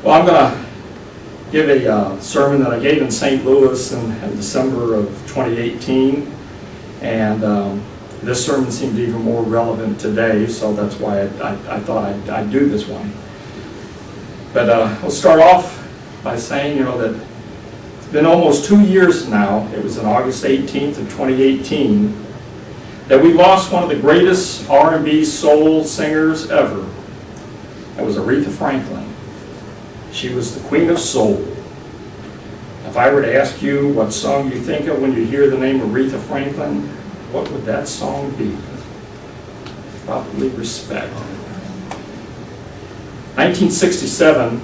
Well, I'm going to give a sermon that I gave in St. Louis in December of 2018, and this sermon seemed even more relevant today, so that's why I thought I'd do this one. But I'll start off by saying, that it's been almost 2 years now. It was on August 18th of 2018 that we lost one of the greatest R&B soul singers ever. That was Aretha Franklin. She was the queen of soul. If I were to ask you what song you think of when you hear the name Aretha Franklin, what would that song be? Probably Respect. 1967,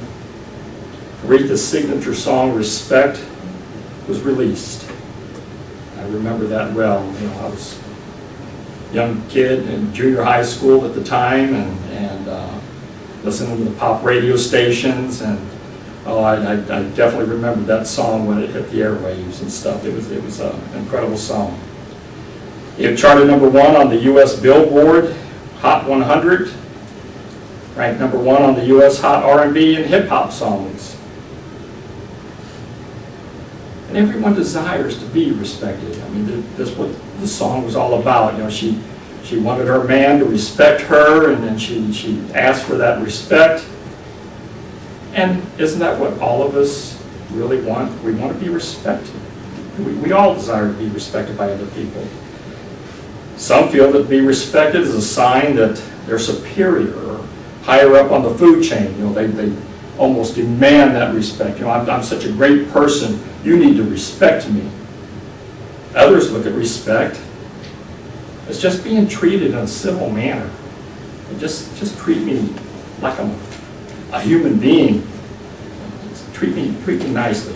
Aretha's signature song, Respect, was released. I remember that well. I was a young kid in junior high school at the time, and listening to the pop radio stations, and I definitely remember that song when it hit the airwaves and stuff. It was an incredible song. It charted #1 on the U.S. Billboard Hot 100, ranked #1 on the U.S. Hot R&B and hip hop songs. And everyone desires to be respected. I mean, that's what the song was all about. She wanted her man to respect her, and then she asked for that respect. And isn't that what all of us really want? We want to be respected. We all desire to be respected by other people. Some feel that to be respected is a sign that they're superior or higher up on the food chain. They almost demand that respect. I'm such a great person, you need to respect me. Others look at respect as just being treated in a civil manner. Just treat me like I'm a human being. Treat me nicely.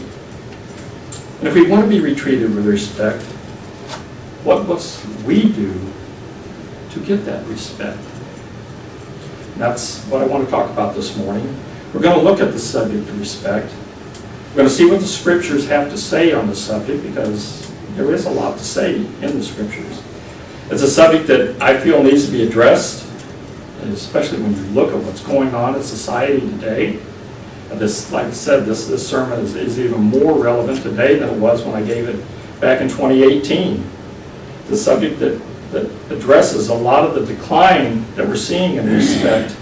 And if we want to be treated with respect, what must we do to get that respect? And that's what I want to talk about this morning. We're going to look at the subject of respect. We're going to see what the scriptures have to say on the subject, because there is a lot to say in the scriptures. It's a subject that I feel needs to be addressed, especially when you look at what's going on in society today. This, like I said, this sermon is even more relevant today than it was when I gave it back in 2018. The subject that addresses a lot of the decline that we're seeing in respect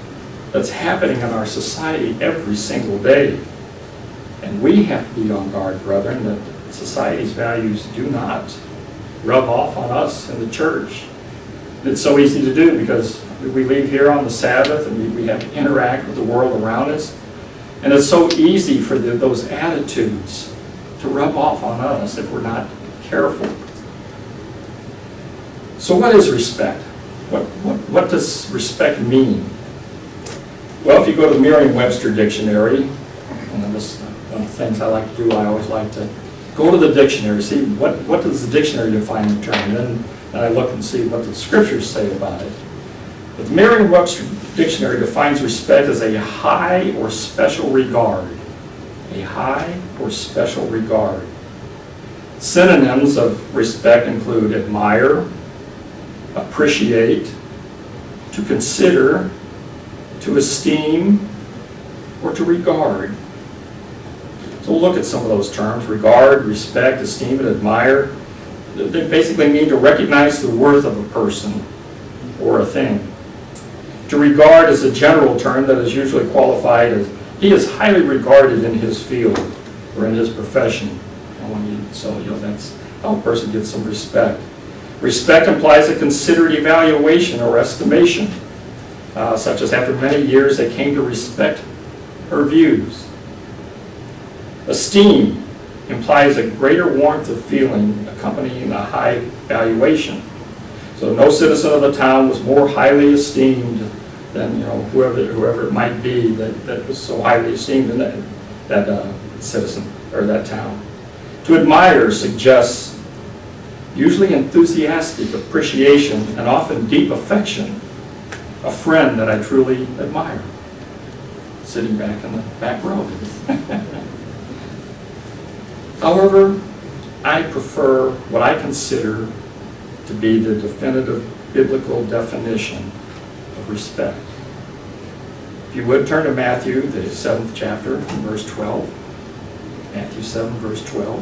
that's happening in our society every single day. And we have to be on guard, brethren, that society's values do not rub off on us in the church. It's so easy to do because we leave here on the Sabbath and we have to interact with the world around us. And it's so easy for those attitudes to rub off on us if we're not careful. So what is respect? What does respect mean? Well, if you go to the Merriam-Webster dictionary, and this one of the things I like to do, I always like to go to the dictionary, see what does the dictionary define the term, then I look and see what the scriptures say about it. But the Merriam-Webster dictionary defines respect as a high or special regard. A high or special regard. Synonyms of respect include admire, appreciate, to consider, to esteem, or to regard. So we'll look at some of those terms: regard, respect, esteem, and admire. They basically mean to recognize the worth of a person or a thing. To regard is a general term that is usually qualified as he is highly regarded in his field or in his profession. That's how a person gets some respect. Respect implies a considered evaluation or estimation, such as after many years they came to respect her views. Esteem implies a greater warmth of feeling accompanying a high valuation. So no citizen of the town was more highly esteemed than whoever it might be that was so highly esteemed in that citizen or that town. To admire suggests usually enthusiastic appreciation and often deep affection. A friend that I truly admire, sitting back in the back row. However, I prefer what I consider to be the definitive biblical definition of respect. If you would, turn to Matthew, the 7th chapter, verse 12. Matthew 7, verse 12.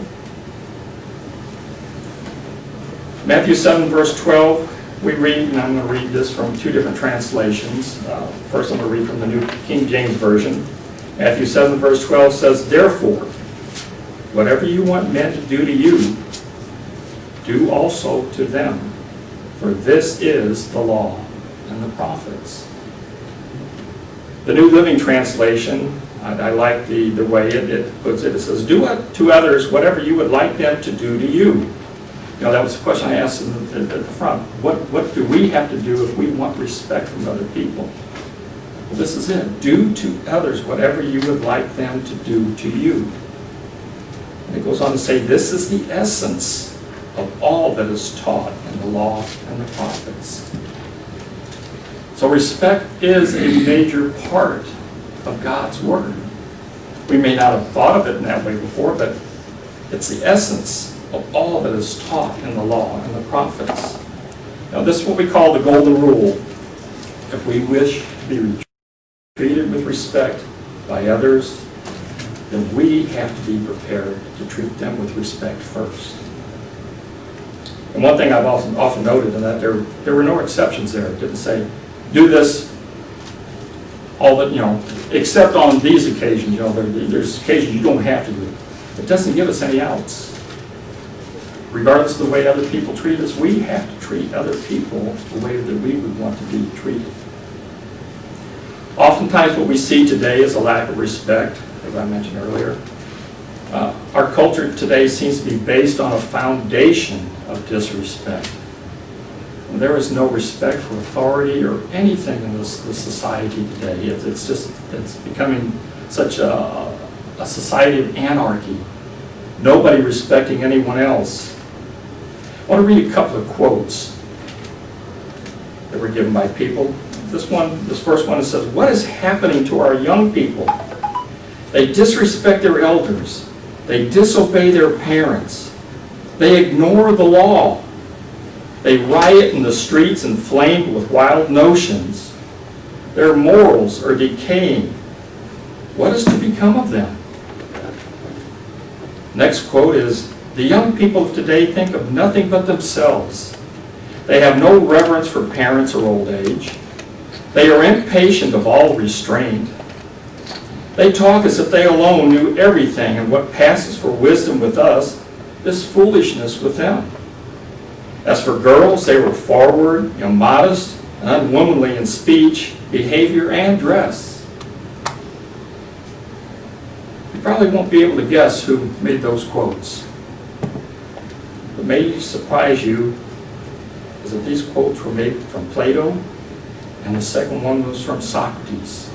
Matthew 7, verse 12, we read, and I'm going to read this from two different translations. First, I'm going to read from the New King James Version. Matthew 7, verse 12 says, "Therefore, whatever you want men to do to you, do also to them, for this is the law and the prophets." The New Living Translation, I like the way it puts it. It says, "Do to others whatever you would like them to do to you." You know, that was the question I asked at the front. What do we have to do if we want respect from other people? Well, this is it. Do to others whatever you would like them to do to you. And it goes on to say, this is the essence of all that is taught in the law and the prophets. So respect is a major part of God's Word. We may not have thought of it in that way before, but it's the essence of all that is taught in the law and the prophets. Now, this is what we call the golden rule. If we wish to be treated with respect by others, then we have to be prepared to treat them with respect first. And one thing I've often noted in that there were no exceptions there. It didn't say, do this all that, except on these occasions. There's occasions you don't have to do it. It doesn't give us any outs. Regardless of the way other people treat us, we have to treat other people the way that we would want to be treated. Oftentimes what we see today is a lack of respect, as I mentioned earlier. Our culture today seems to be based on a foundation of disrespect. There is no respect for authority or anything in this society today. It's becoming such a society of anarchy. Nobody respecting anyone else. I want to read a couple of quotes that were given by people. This first one, it says, "What is happening to our young people? They disrespect their elders. They disobey their parents. They ignore the law. They riot in the streets inflamed with wild notions. Their morals are decaying. What is to become of them?" Next quote is, "The young people of today think of nothing but themselves. They have no reverence for parents or old age. They are impatient of all restraint. They talk as if they alone knew everything, and what passes for wisdom with us is foolishness with them. As for girls, they were forward, modest, and unwomanly in speech, behavior, and dress." You probably won't be able to guess who made those quotes. What may surprise you is that these quotes were made from Plato, and the second one was from Socrates.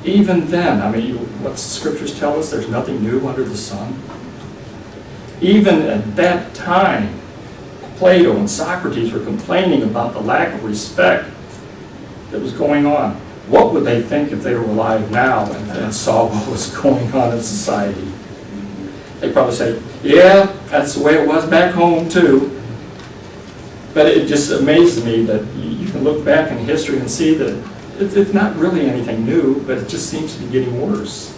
Even then, what the scriptures tell us, there's nothing new under the sun. Even at that time, Plato and Socrates were complaining about the lack of respect that was going on. What would they think if they were alive now and saw what was going on in society? They'd probably say, yeah, that's the way it was back home too. But it just amazes me that you can look back in history and see that it's not really anything new, but it just seems to be getting worse.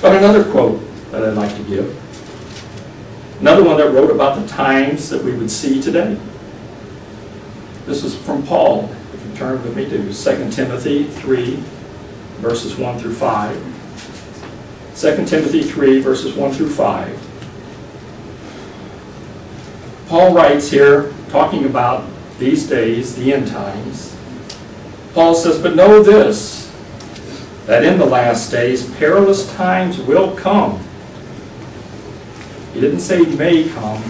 But another quote that I'd like to give. Another one that wrote about the times that we would see today. This is from Paul. If you turn with me to 2 Timothy 3, verses 1 through 5. 2 Timothy 3, verses 1 through 5. Paul writes here, talking about these days, the end times. Paul says, "But know this, that in the last days perilous times will come." He didn't say may come,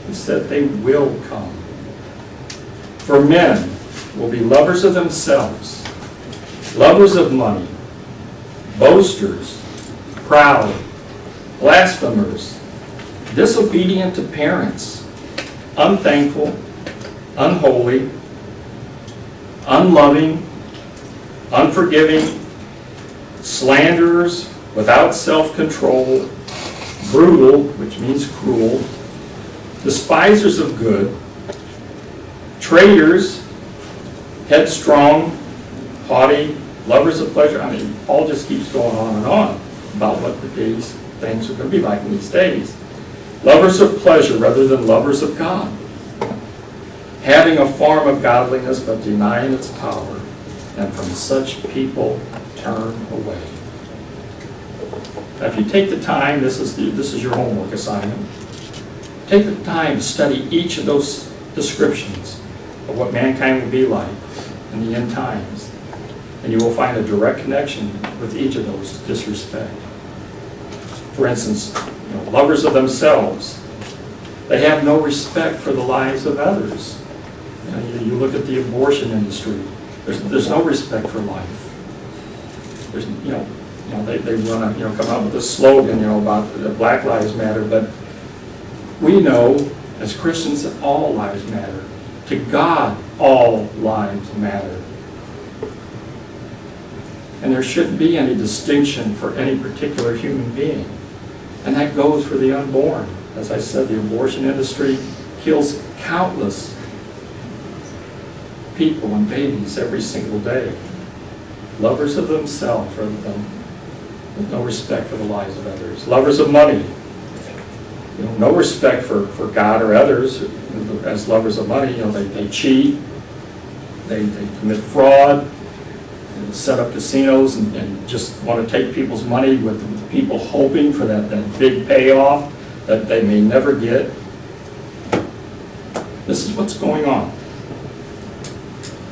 he said they will come. "For men will be lovers of themselves, lovers of money, boasters, proud, blasphemers, disobedient to parents, unthankful, unholy, unloving, unforgiving, slanderers, without self-control, brutal, which means cruel, despisers of good, traitors, headstrong, haughty, lovers of pleasure. I mean, Paul just keeps going on and on about what these things are going to be like in these days. Lovers of pleasure rather than lovers of God. Having a form of godliness but denying its power, and from such people turn away. Now, if you take the time, this is your homework assignment. Take the time to study each of those descriptions of what mankind will be like in the end times, and you will find a direct connection with each of those to disrespect. For instance, lovers of themselves. They have no respect for the lives of others. You look at the abortion industry. There's no respect for life. There's they want to come out with a slogan about Black Lives Matter, but we know as Christians that all lives matter. To God, all lives matter. And there shouldn't be any distinction for any particular human being. And that goes for the unborn. As I said, the abortion industry kills countless people and babies every single day. Lovers of themselves rather than with no respect for the lives of others. Lovers of money. No respect for God or others as lovers of money. They cheat, they commit fraud, set up casinos and just want to take people's money with people hoping for that big payoff that they may never get. This is what's going on.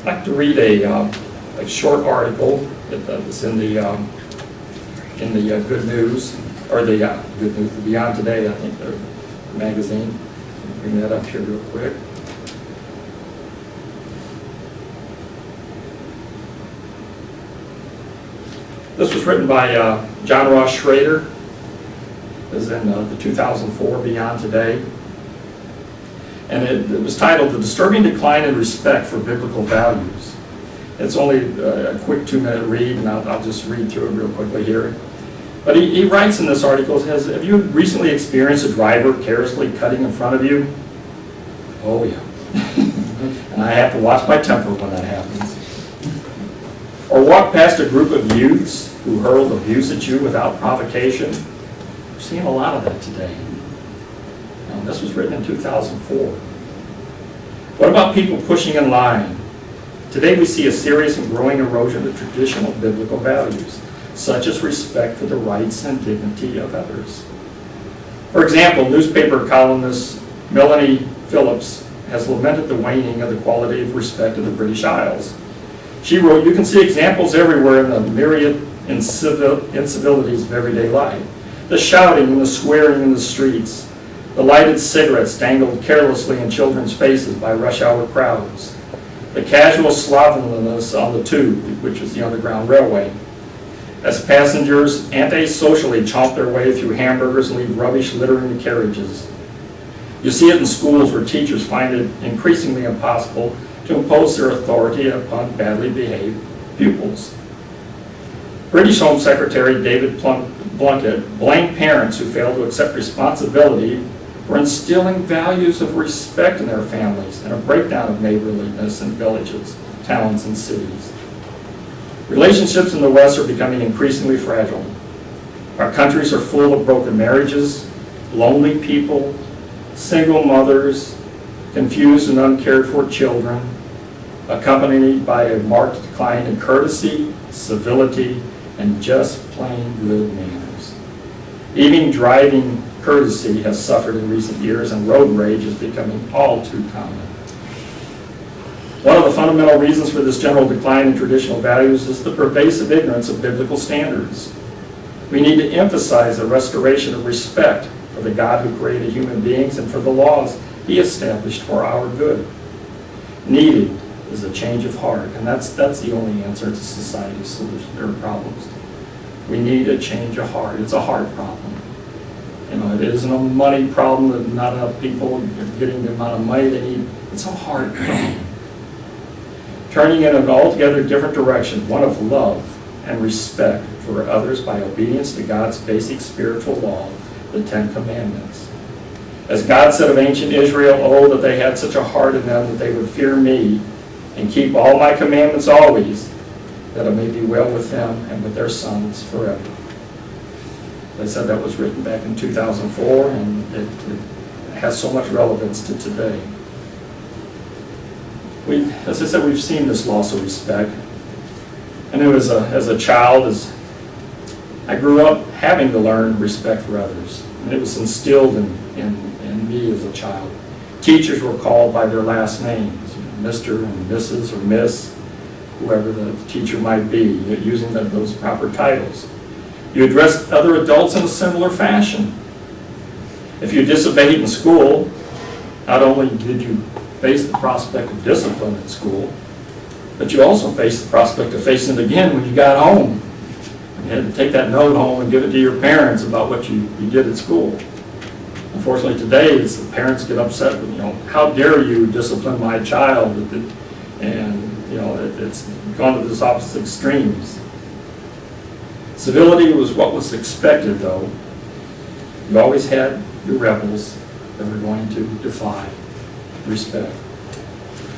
I'd like to read a short article that's in the Good News, or the Good News, Beyond Today, I think, the magazine. Bring that up here real quick. This was written by John Ross Schrader. This is in the 2004 Beyond Today. And it was titled, The Disturbing Decline in Respect for Biblical Values. It's only a quick 2-minute read, and I'll just read through it real quickly here. But he writes in this article, have you recently experienced a driver carelessly cutting in front of you? Oh yeah. And I have to watch my temper when that happens. Or walk past a group of youths who hurled abuse at you without provocation. We're seeing a lot of that today. This was written in 2004. What about people pushing in line? Today we see a serious and growing erosion of traditional biblical values, such as respect for the rights and dignity of others. For example, newspaper columnist Melanie Phillips has lamented the waning of the quality of respect in the British Isles. She wrote, "You can see examples everywhere in the myriad incivilities of everyday life. The shouting and the swearing in the streets, the lighted cigarettes dangled carelessly in children's faces by rush hour crowds, the casual slovenliness on the tube, which is the Underground Railway, as passengers antisocially chomp their way through hamburgers and leave rubbish littering the carriages. You see it in schools where teachers find it increasingly impossible to impose their authority upon badly behaved pupils. British Home Secretary David Plunkett blamed parents who failed to accept responsibility for instilling values of respect in their families and a breakdown of neighborliness in villages, towns, and cities. Relationships in the West are becoming increasingly fragile. Our countries are full of broken marriages, lonely people, single mothers, confused and uncared for children, accompanied by a marked decline in courtesy, civility, and just plain good manners. Even driving courtesy has suffered in recent years, and road rage is becoming all too common. One of the fundamental reasons for this general decline in traditional values is the pervasive ignorance of biblical standards. We need to emphasize the restoration of respect for the God who created human beings and for the laws He established for our good. Needed is a change of heart, and that's the only answer to society's solution or problems. We need a change of heart. It's a heart problem. It isn't a money problem that not enough people are getting the amount of money they need. It's a heart problem. Turning in an altogether different direction, one of love and respect for others by obedience to God's basic spiritual law, the Ten Commandments. As God said of ancient Israel, oh, that they had such a heart in them that they would fear me and keep all my commandments always, that it may be well with them and with their sons forever. They said that was written back in 2004, and it has so much relevance to today. As I said, we've seen this loss of respect. I knew as a child, as I grew up having to learn respect for others. And it was instilled in me as a child. Teachers were called by their last names, Mr. and Mrs. or Miss, whoever the teacher might be, using those proper titles. You addressed other adults in a similar fashion. If you disobeyed in school, not only did you face the prospect of discipline in school, but you also faced the prospect of facing it again when you got home. You had to take that note home and give it to your parents about what you did at school. Unfortunately today, the parents get upset with, how dare you discipline my child? And, it's gone to this opposite extremes. Civility was what was expected, though. You always had your rebels that were going to defy respect.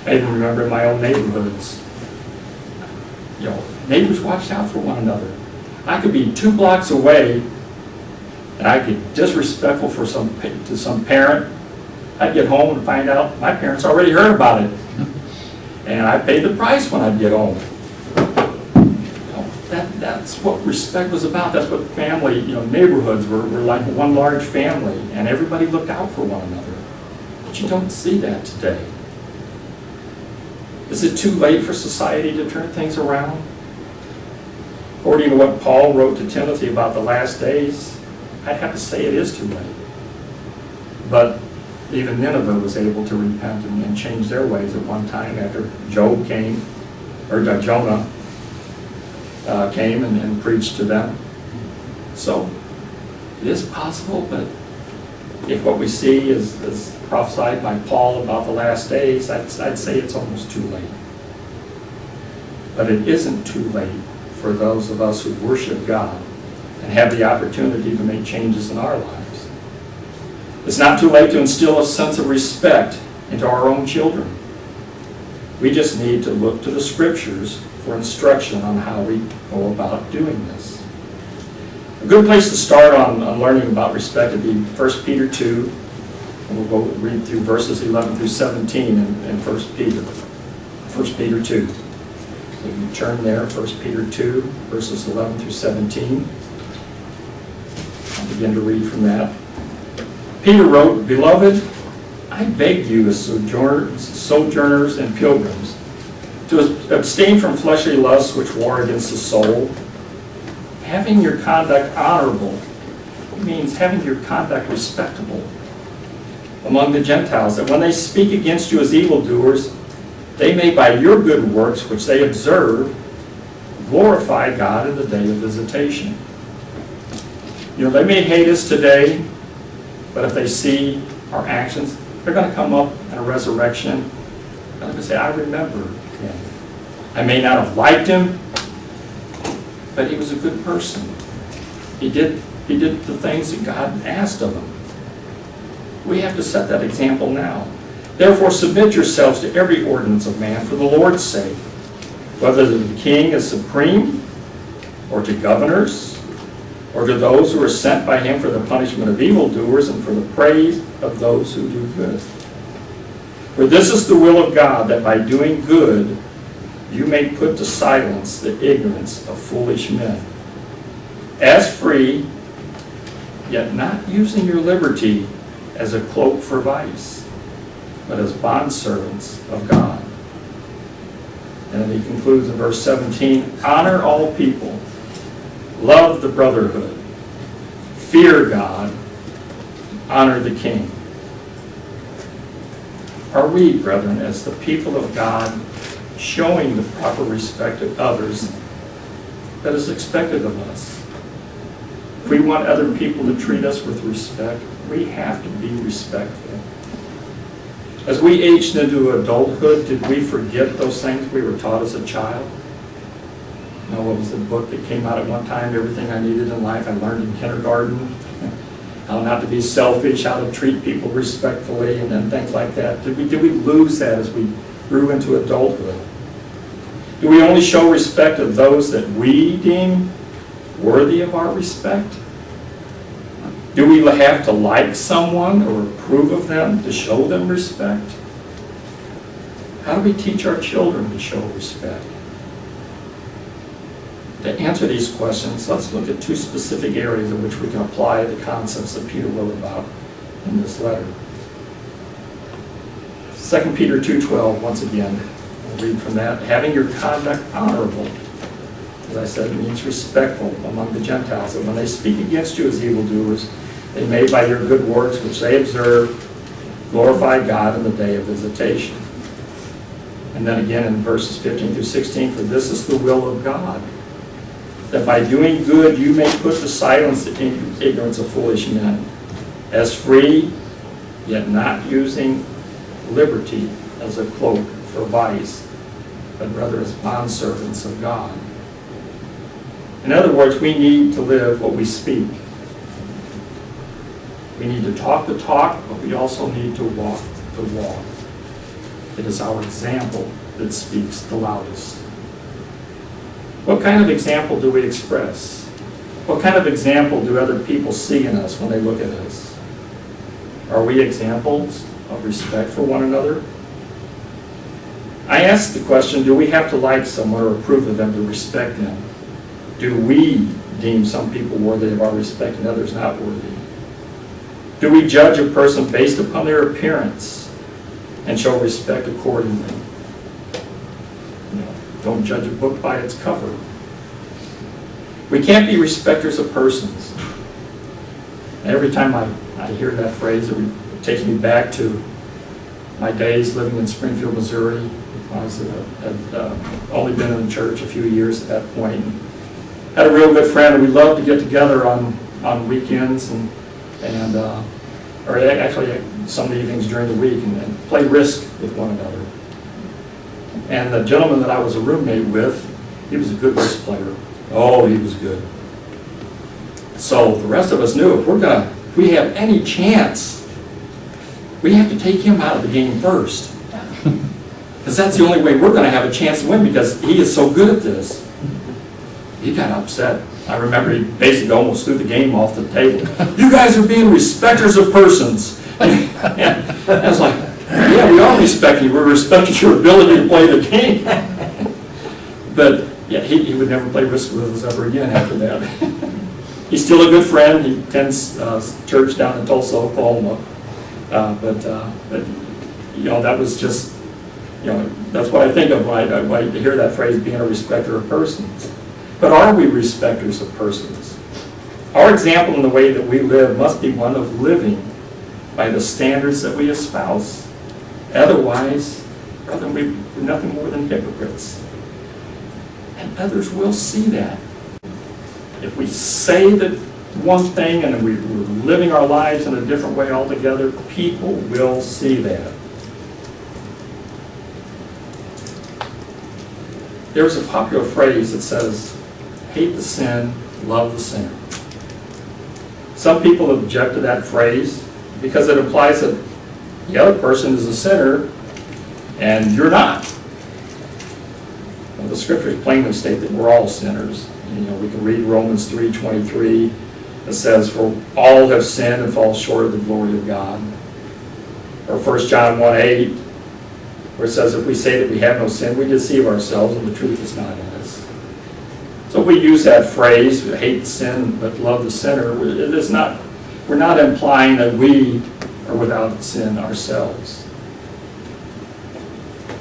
I even remember in my own neighborhoods, neighbors watched out for one another. I could be 2 blocks away, and I could be disrespectful to some parent. I'd get home and find out my parents already heard about it, and I paid the price when I'd get home. That's what respect was about. That's what family, neighborhoods were like one large family, and everybody looked out for one another. But you don't see that today. Is it too late for society to turn things around? According to what Paul wrote to Timothy about the last days, I'd have to say it is too late. But even Nineveh was able to repent and change their ways at one time after Jonah came and preached to them. So it is possible, but if what we see is prophesied by Paul about the last days, I'd say it's almost too late. But it isn't too late for those of us who worship God and have the opportunity to make changes in our lives. It's not too late to instill a sense of respect into our own children. We just need to look to the Scriptures for instruction on how we go about doing this. A good place to start on learning about respect would be 1 Peter 2. And we'll go read through verses 11 through 17 in 1 Peter. 1 Peter 2. So you turn there, 1 Peter 2, verses 11 through 17. I'll begin to read from that. Peter wrote, "Beloved, I beg you as sojourners and pilgrims to abstain from fleshly lusts which war against the soul, having your conduct honorable." It means having your conduct respectable among the Gentiles, that when they speak against you as evildoers, they may by your good works which they observe glorify God in the day of visitation. They may hate us today, but if they see our actions, they're going to come up in a resurrection. They're going to say, "I remember him. I may not have liked him, but he was a good person. He did the things that God asked of him." We have to set that example now. "Therefore submit yourselves to every ordinance of man for the Lord's sake, whether the king is supreme, or to governors, or to those who are sent by him for the punishment of evildoers and for the praise of those who do good. For this is the will of God, that by doing good you may put to silence the ignorance of foolish men. As free, yet not using your liberty as a cloak for vice, but as bondservants of God." And then he concludes in verse 17, "Honor all people, love the brotherhood, fear God, honor the king." Are we, brethren, as the people of God, showing the proper respect of others that is expected of us? If we want other people to treat us with respect, we have to be respectful. As we aged into adulthood, did we forget those things we were taught as a child? What was the book that came out at one time? Everything I needed in life I learned in kindergarten. How not to be selfish, how to treat people respectfully, and things like that. Did we lose that as we grew into adulthood? Do we only show respect to those that we deem worthy of our respect? Do we have to like someone or approve of them to show them respect? How do we teach our children to show respect? To answer these questions, let's look at two specific areas in which we can apply the concepts that Peter wrote about in this letter. 2 Peter 2:12, once again, we'll read from that. Having your conduct honorable, as I said, it means respectful among the Gentiles, that when they speak against you as evildoers, they may by your good works which they observe glorify God in the day of visitation. And then again in verses 15 through 16, for this is the will of God, that by doing good you may put to silence the ignorance of foolish men, as free, yet not using liberty as a cloak for vice, but rather as bondservants of God. In other words, we need to live what we speak. We need to talk the talk, but we also need to walk the walk. It is our example that speaks the loudest. What kind of example do we express? What kind of example do other people see in us when they look at us? Are we examples of respect for one another? I ask the question, do we have to like someone or approve of them to respect them? Do we deem some people worthy of our respect and others not worthy? Do we judge a person based upon their appearance and show respect accordingly? Don't judge a book by its cover. We can't be respecters of persons. Every time I hear that phrase, it takes me back to my days living in Springfield, Missouri. I had only been in the church a few years at that point. Had a real good friend, and we loved to get together on weekends or actually some evenings during the week and play Risk with one another. And the gentleman that I was a roommate with, he was a good Risk player. Oh, he was good. So the rest of us knew if we have any chance, we have to take him out of the game first. Because that's the only way we're going to have a chance to win, because he is so good at this. He got upset. I remember he basically almost threw the game off the table. You guys are being respecters of persons. And I was like, yeah, we are respecting you. We're respecting your ability to play the game. But yeah, he would never play Risk with us ever again after that. He's still a good friend. He attends church down in Tulsa, Oklahoma. But that was just, that's what I think of when I hear that phrase, being a respecter of persons. But are we respecters of persons? Our example in the way that we live must be one of living by the standards that we espouse. Otherwise, brother, we're nothing more than hypocrites. And others will see that. If we say that one thing and we're living our lives in a different way altogether, people will see that. There's a popular phrase that says, hate the sin, love the sinner. Some people object to that phrase because it implies that the other person is a sinner and you're not. Well, the scriptures plainly state that we're all sinners. We can read Romans 3:23 that says, for all have sinned and fall short of the glory of God. Or 1 John 1:8, where it says, if we say that we have no sin, we deceive ourselves and the truth is not in us. So we use that phrase, hate sin but love the sinner. We're not implying that we are without sin ourselves.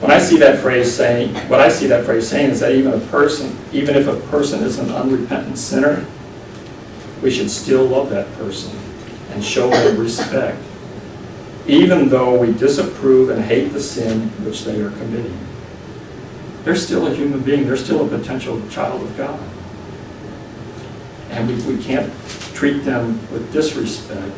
What I see that phrase saying is that even if a person is an unrepentant sinner, we should still love that person and show them respect, even though we disapprove and hate the sin which they are committing. They're still a human being. They're still a potential child of God. And we can't treat them with disrespect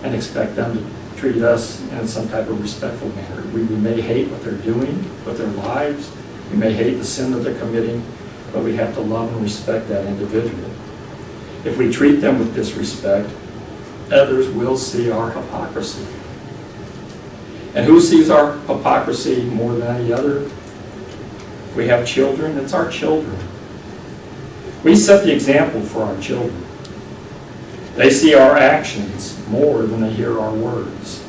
and expect them to treat us in some type of respectful manner. We may hate what they're doing with their lives. We may hate the sin that they're committing, but we have to love and respect that individual. If we treat them with disrespect, others will see our hypocrisy. And who sees our hypocrisy more than any other? Of we have children, it's our children. We set the example for our children. They see our actions more than they hear our words.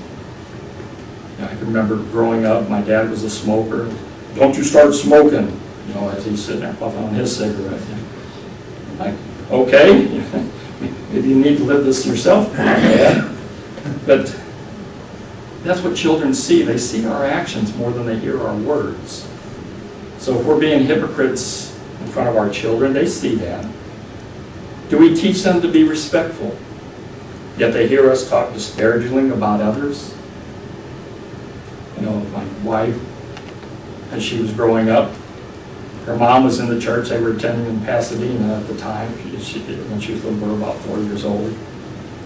I can remember growing up, my dad was a smoker. Don't you start smoking, as he's sitting there puffing on his cigarette. Like, okay, maybe you need to live this yourself, Dad. But that's what children see. They see our actions more than they hear our words. So if we're being hypocrites in front of our children, they see that. Do we teach them to be respectful? Yet they hear us talk disparagingly about others. My wife, as she was growing up, her mom was in the church. They were attending in Pasadena at the time, when she was about 4 years old.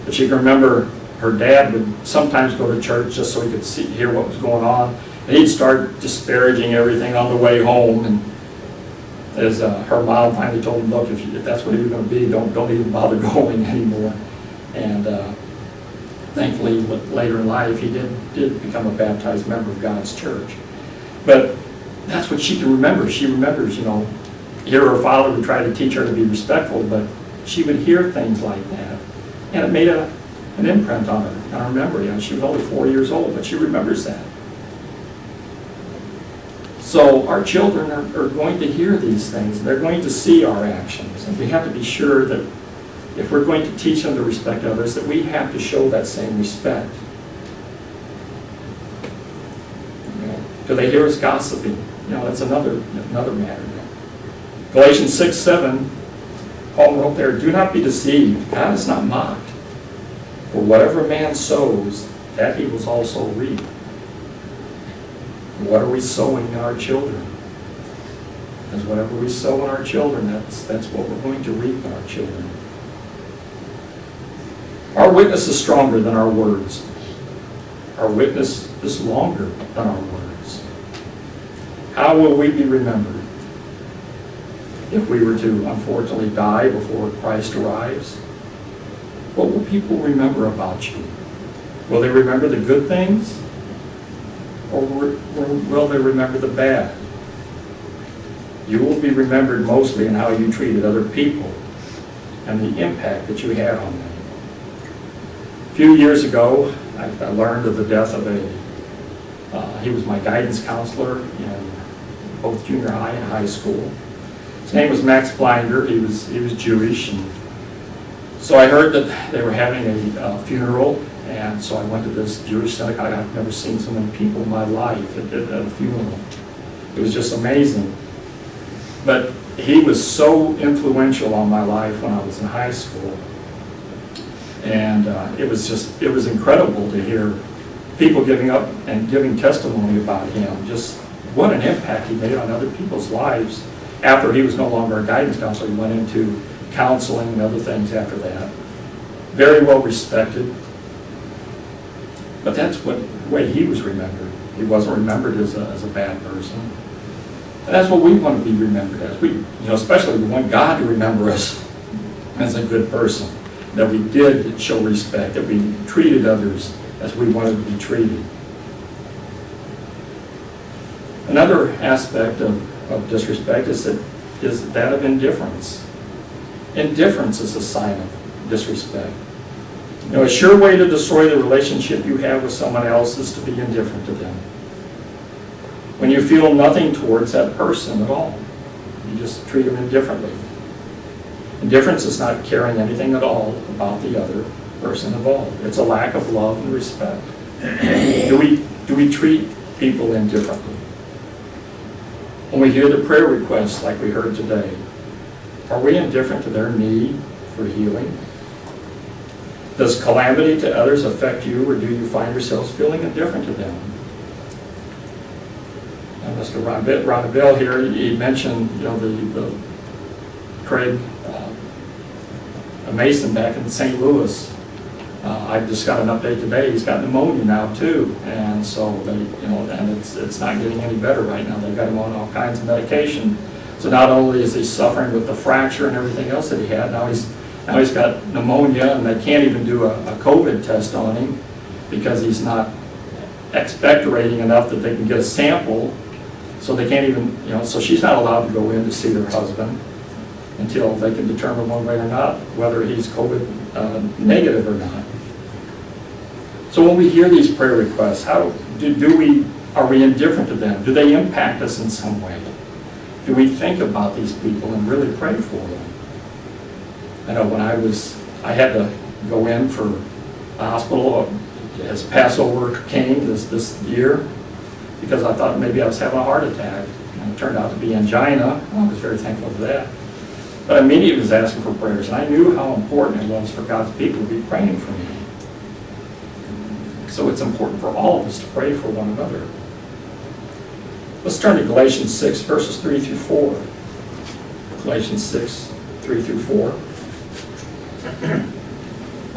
But she can remember her dad would sometimes go to church just so he could hear what was going on. And he'd start disparaging everything on the way home. And as her mom finally told him, look, if that's what you're going to be, don't even bother going anymore. And thankfully, later in life, he did become a baptized member of God's church. But that's what she can remember. She remembers, here her father would try to teach her to be respectful, but she would hear things like that. And it made an imprint on her, on her memory. She was only 4 years old, but she remembers that. So our children are going to hear these things. They're going to see our actions. And we have to be sure that if we're going to teach them to respect others, that we have to show that same respect. Do they hear us gossiping? That's another matter. Galatians 6:7, Paul wrote there, do not be deceived. God is not mocked. For whatever a man sows, that he will also reap. What are we sowing in our children? Because whatever we sow in our children, that's what we're going to reap in our children. Our witness is stronger than our words. Our witness is longer than our words. How will we be remembered if we were to unfortunately die before Christ arrives? What will people remember about you? Will they remember the good things? Or will they remember the bad? You will be remembered mostly in how you treated other people and the impact that you had on them. A few years ago, I learned of the death of he was my guidance counselor in both junior high and high school. His name was Max Blinder. He was Jewish, and so I heard that they were having a funeral, and so I went to this Jewish synagogue. I've never seen so many people in my life at a funeral. It was just amazing. But he was so influential on my life when I was in high school. And it was incredible to hear people giving up and giving testimony about him. Just what an impact he made on other people's lives. After he was no longer a guidance counselor, he went into counseling and other things after that. Very well respected. But that's the way he was remembered. He wasn't remembered as a bad person. And that's what we want to be remembered as. Especially we want God to remember us as a good person. That we did show respect, that we treated others as we wanted to be treated. Another aspect of disrespect is that of indifference. Indifference is a sign of disrespect. A sure way to destroy the relationship you have with someone else is to be indifferent to them. When you feel nothing towards that person at all, you just treat them indifferently. Indifference is not caring anything at all about the other person involved. It's a lack of love and respect. Do we treat people indifferently? When we hear the prayer requests like we heard today, are we indifferent to their need for healing? Does calamity to others affect you, or do you find yourselves feeling indifferent to them? Now, Mr. Ron Bell here, he mentioned the Craig Mason back in St. Louis. I just got an update today. He's got pneumonia now too, and so and it's not getting any better right now. They've got him on all kinds of medication. So not only is he suffering with the fracture and everything else that he had, now he's got pneumonia, and they can't even do a COVID test on him because he's not expectorating enough that they can get a sample. So they can't even, so she's not allowed to go in to see her husband until they can determine one way or not whether he's COVID negative or not. So when we hear these prayer requests, are we indifferent to them? Do they impact us in some way? Do we think about these people and really pray for them? I know when I had to go in for the hospital as Passover came this year because I thought maybe I was having a heart attack. And it turned out to be angina. I was very thankful for that. But I immediately was asking for prayers, and I knew how important it was for God's people to be praying for me. So it's important for all of us to pray for one another. Let's turn to Galatians 6, verses 3 through 4. Galatians 6, 3 through 4.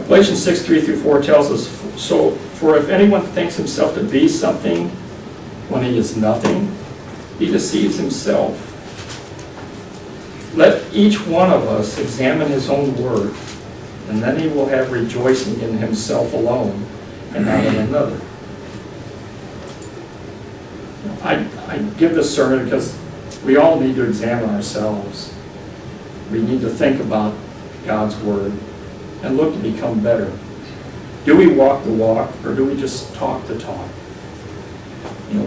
Galatians 6, 3 through 4 tells us, "So, for if anyone thinks himself to be something when he is nothing, he deceives himself. Let each one of us examine his own work, and then he will have rejoicing in himself alone, and not in another." I give this sermon because we all need to examine ourselves. We need to think about God's Word and look to become better. Do we walk the walk, or do we just talk the talk?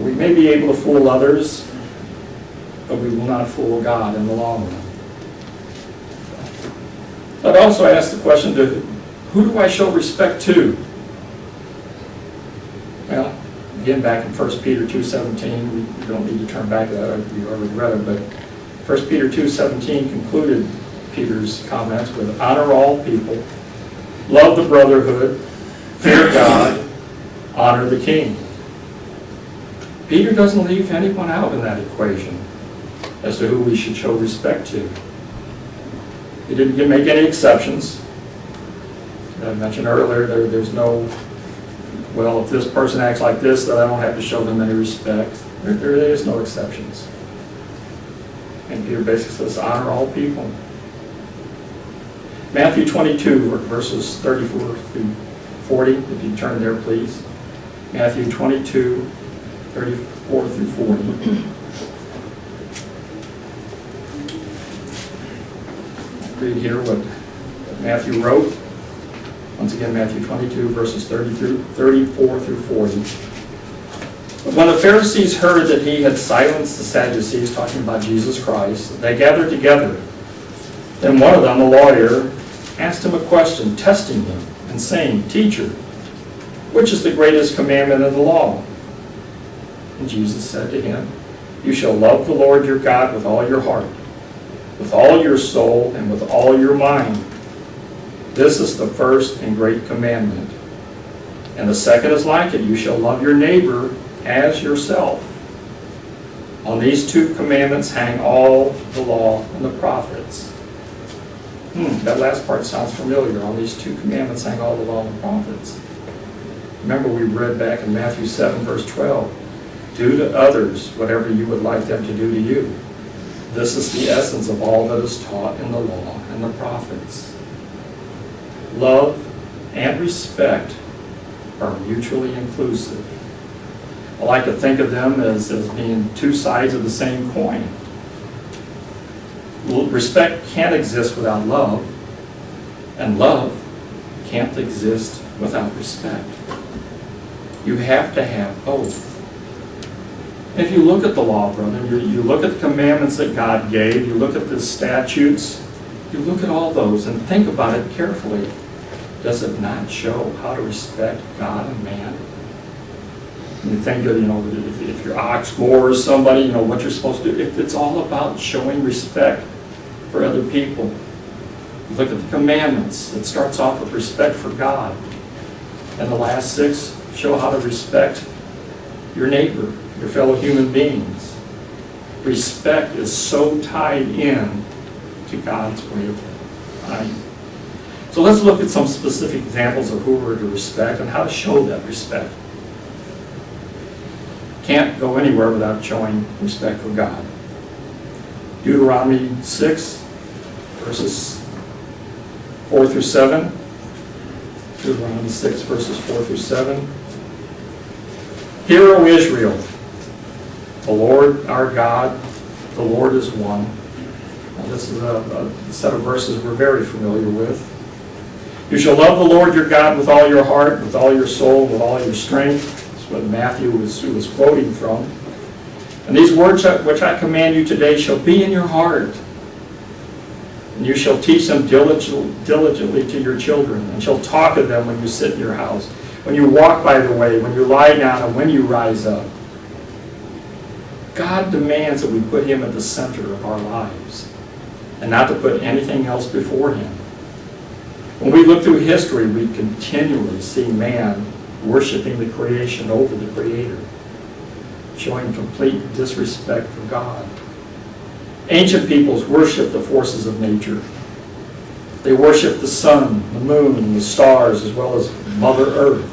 We may be able to fool others, but we will not fool God in the long run. I'd also ask the question, who do I show respect to? Well, again, back in 1 Peter 2:17, we don't need to turn back to that, you already read it, but 1 Peter 2:17 concluded Peter's comments with, "Honor all people, love the brotherhood, fear God, honor the king." Peter doesn't leave anyone out in that equation as to who we should show respect to. He didn't make any exceptions. I mentioned earlier, there's no, well, if this person acts like this, then I don't have to show them any respect. There is no exceptions. And Peter basically says, honor all people. Matthew 22, verses 34 through 40, if you turn there, please. Matthew 22, 34 through 40. Read here what Matthew wrote. Once again, Matthew 22, verses 34 through 40. But when the Pharisees heard that he had silenced the Sadducees, talking about Jesus Christ, they gathered together. Then one of them, a lawyer, asked him a question, testing him, and saying, "Teacher, which is the greatest commandment in the law?" And Jesus said to him, "You shall love the Lord your God with all your heart, with all your soul, and with all your mind. This is the first and great commandment. And the second is like it. You shall love your neighbor as yourself. On these two commandments hang all the law and the prophets." That last part sounds familiar. On these two commandments hang all the law and the prophets. Remember, we read back in Matthew 7, verse 12, "Do to others whatever you would like them to do to you. This is the essence of all that is taught in the law and the prophets." Love and respect are mutually inclusive. I like to think of them as being two sides of the same coin. Respect can't exist without love, and love can't exist without respect. You have to have both. If you look at the law, brother, you look at the commandments that God gave, you look at the statutes, you look at all those and think about it carefully. Does it not show how to respect God and man? And you think of, if your ox gores somebody, what you're supposed to do. It's all about showing respect for other people. You look at the commandments. It starts off with respect for God. And the last 6 show how to respect your neighbor, your fellow human beings. Respect is so tied in to God's way of life. So let's look at some specific examples of who we're to respect and how to show that respect. Can't go anywhere without showing respect for God. Deuteronomy 6, verses 4 through 7. Deuteronomy 6, verses 4 through 7. "Hear, O Israel, The Lord our God, the Lord is one. Now, this is a set of verses we're very familiar with. You shall love the Lord your God with all your heart, with all your soul, with all your strength. That's what Matthew was quoting from. And these words which I command you today shall be in your heart. And you shall teach them diligently to your children, and shall talk of them when you sit in your house, when you walk by the way, when you lie down, and when you rise up. God demands that we put Him at the center of our lives, and not to put anything else before Him. When we look through history, we continually see man worshiping the creation over the Creator, showing complete disrespect for God. Ancient peoples worshiped the forces of nature. They worshiped the sun, the moon, and the stars, as well as Mother Earth.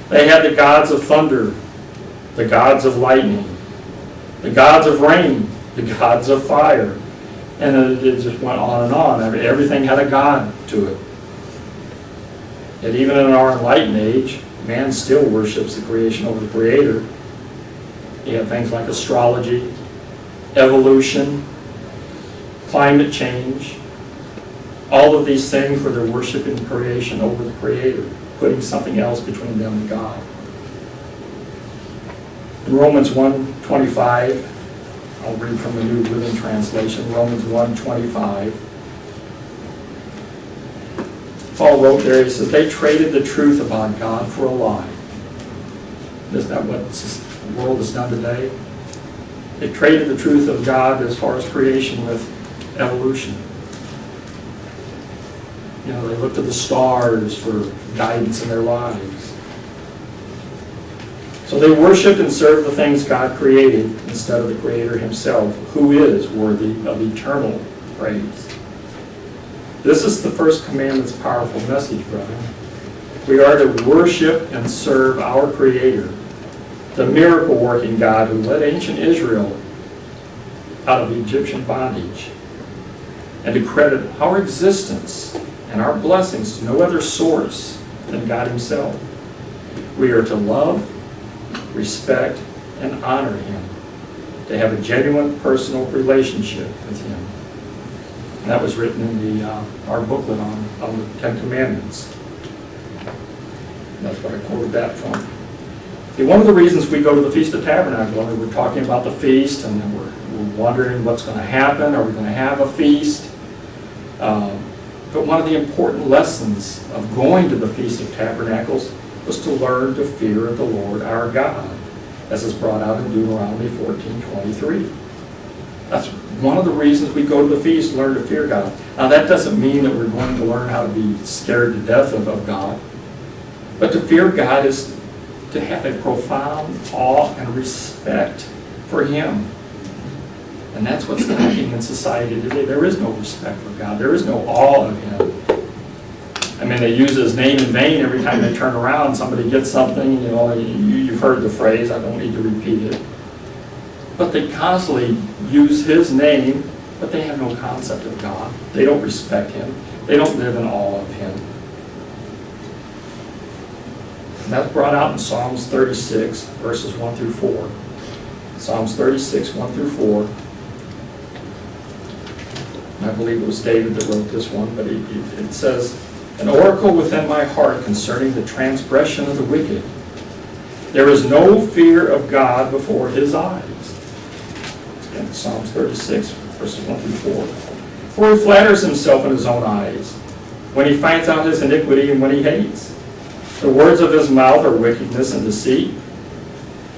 They had the gods of thunder, the gods of lightning, the gods of rain, the gods of fire. And it just went on and on. I mean, everything had a god to it. Yet even in our enlightened age, man still worships the creation over the Creator. You have things like astrology, evolution, climate change, all of these things where they're worshiping creation over the Creator, putting something else between them and God. In Romans 1:25, I'll read from the New Living Translation, Romans 1:25. Paul wrote there, he says, they traded the truth about God for a lie. Isn't that what the world has done today? They traded the truth of God as far as creation with evolution. You know, they looked to the stars for guidance in their lives. So they worshiped and served the things God created instead of the Creator Himself, who is worthy of eternal praise. This is the first commandment's powerful message, brother. We are to worship and serve our Creator, the miracle-working God who led ancient Israel out of Egyptian bondage, and to credit our existence and our blessings to no other source than God Himself. We are to love, respect, and honor Him, to have a genuine personal relationship with Him. And that was written in our booklet on the Ten Commandments. And that's what I quoted that from. See, one of the reasons we go to the Feast of Tabernacles, we're talking about the feast, and we're wondering what's going to happen. Are we going to have a feast? But one of the important lessons of going to the Feast of Tabernacles was to learn to fear the Lord our God, as is brought out in Deuteronomy 14:23. That's one of the reasons we go to the feast, learn to fear God. Now that doesn't mean that we're going to learn how to be scared to death of God, but to fear God is to have a profound awe and respect for Him. And that's what's lacking in society today. There is no respect for God. There is no awe of Him. I mean, they use His name in vain every time they turn around. Somebody gets something, you know, you've heard the phrase, I don't need to repeat it. But they constantly use His name, but they have no concept of God. They don't respect Him. They don't live in awe of Him. And that's brought out in Psalms 36, verses 1 through 4. Psalms 36, 1 through 4. And I believe it was David that wrote this one, but it says, an oracle within my heart concerning the transgression of the wicked. There is no fear of God before His eyes. Again, Psalms 36, verses 1 through 4. For he flatters himself in his own eyes, when he finds out his iniquity and when he hates. The words of his mouth are wickedness and deceit.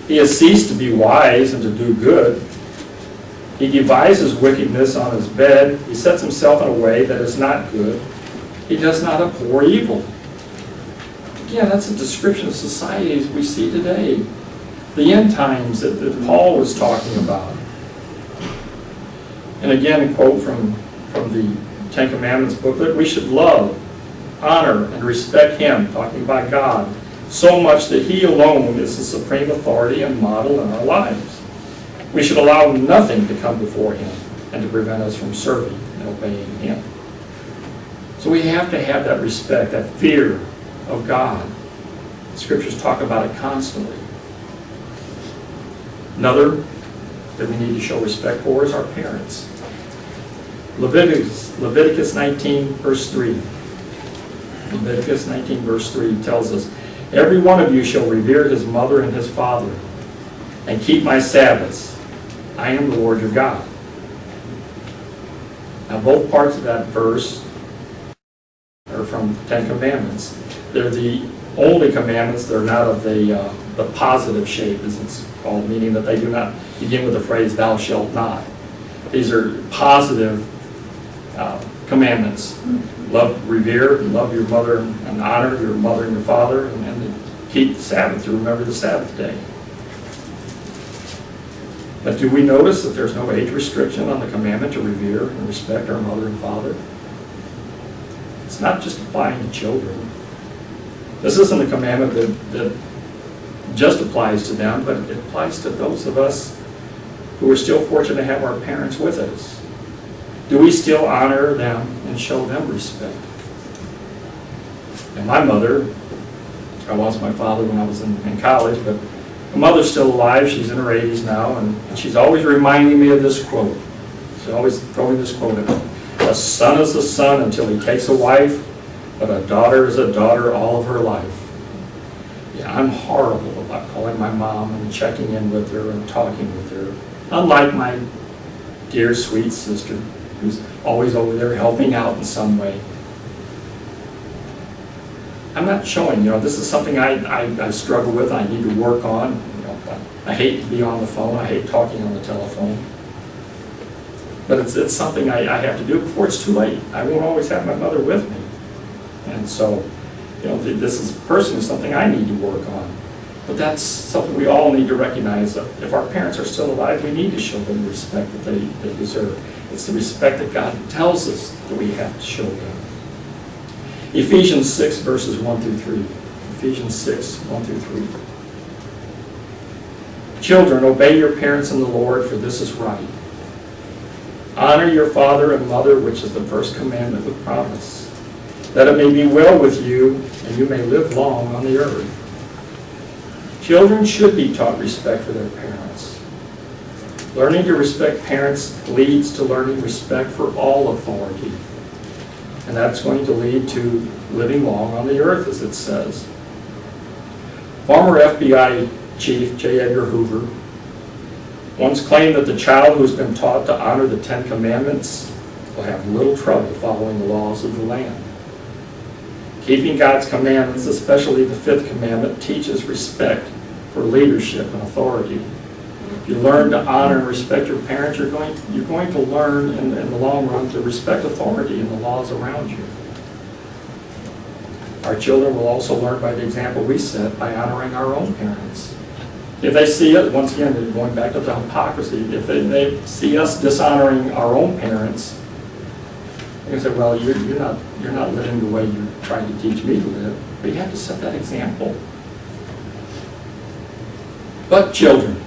He has ceased to be wise and to do good. He devises wickedness on his bed. He sets himself in a way that is not good. He does not abhor evil. Again, that's a description of society as we see today. The end times that Paul was talking about. And again, a quote from the Ten Commandments booklet, we should love, honor, and respect Him, talking about God, so much that He alone is the supreme authority and model in our lives. We should allow nothing to come before Him and to prevent us from serving and obeying Him. So we have to have that respect, that fear of God. The Scriptures talk about it constantly. Another that we need to show respect for is our parents. Leviticus 19, verse 3. Leviticus 19, verse 3 tells us, "Every one of you shall revere his mother and his father, and keep my Sabbaths. I am the Lord your God." Now, both parts of that verse are from the Ten Commandments. They're the only commandments that are not of the positive shape, as it's called, meaning that they do not begin with the phrase, "thou shalt not." These are positive commandments. Love, revere, love your mother, and honor your mother and your father, and keep the Sabbath, to remember the Sabbath day. But do we notice that there's no age restriction on the commandment to revere and respect our mother and father? It's not just applying to children. This isn't a commandment that just applies to them, but it applies to those of us who are still fortunate to have our parents with us. Do we still honor them and show them respect? And my mother, I lost my father when I was in college, but my mother's still alive. She's in her 80s now, and she's always reminding me of this quote. She's always throwing this quote at me. "A son is a son until he takes a wife, but a daughter is a daughter all of her life." Yeah, I'm horrible about calling my mom and checking in with her and talking with her. Unlike my dear, sweet sister, who's always over there helping out in some way. I'm not showing, this is something I struggle with, I need to work on. I hate to be on the phone, I hate talking on the telephone. But it's something I have to do before it's too late. I won't always have my mother with me. And so, this is personally something I need to work on. But that's something we all need to recognize. That if our parents are still alive, we need to show them the respect that they deserve. It's the respect that God tells us that we have to show them. Ephesians 6, verses 1 through 3. Ephesians 6, 1 through 3. "Children, obey your parents in the Lord, for this is right. Honor your father and mother, which is the first commandment with promise, that it may be well with you, and you may live long on the earth." Children should be taught respect for their parents. Learning to respect parents leads to learning respect for all authority. And that's going to lead to living long on the earth, as it says. Former FBI Chief J. Edgar Hoover once claimed that the child who's been taught to honor the Ten Commandments will have little trouble following the laws of the land. Keeping God's commandments, especially the fifth commandment, teaches respect for leadership and authority. If you learn to honor and respect your parents, you're going to learn in the long run to respect authority and the laws around you. Our children will also learn by the example we set by honoring our own parents. If they see it, once again, going back to the hypocrisy, if they see us dishonoring our own parents, they can say, "Well, you're not living the way you're trying to teach me to live." But you have to set that example. But children,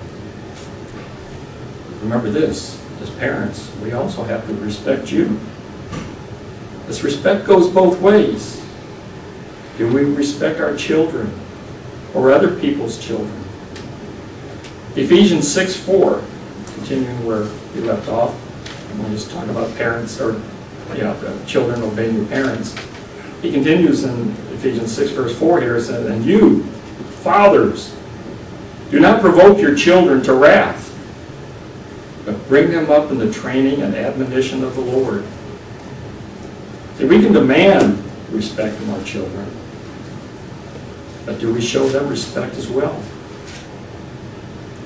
remember this, as parents, we also have to respect you. This respect goes both ways. Do we respect our children or other people's children? Ephesians 6:4, continuing where we left off, when he's talking about parents, or children obeying your parents. He continues in Ephesians 6, verse 4 here, it says, "And you, fathers, do not provoke your children to wrath, but bring them up in the training and admonition of the Lord." See, we can demand respect from our children, but do we show them respect as well?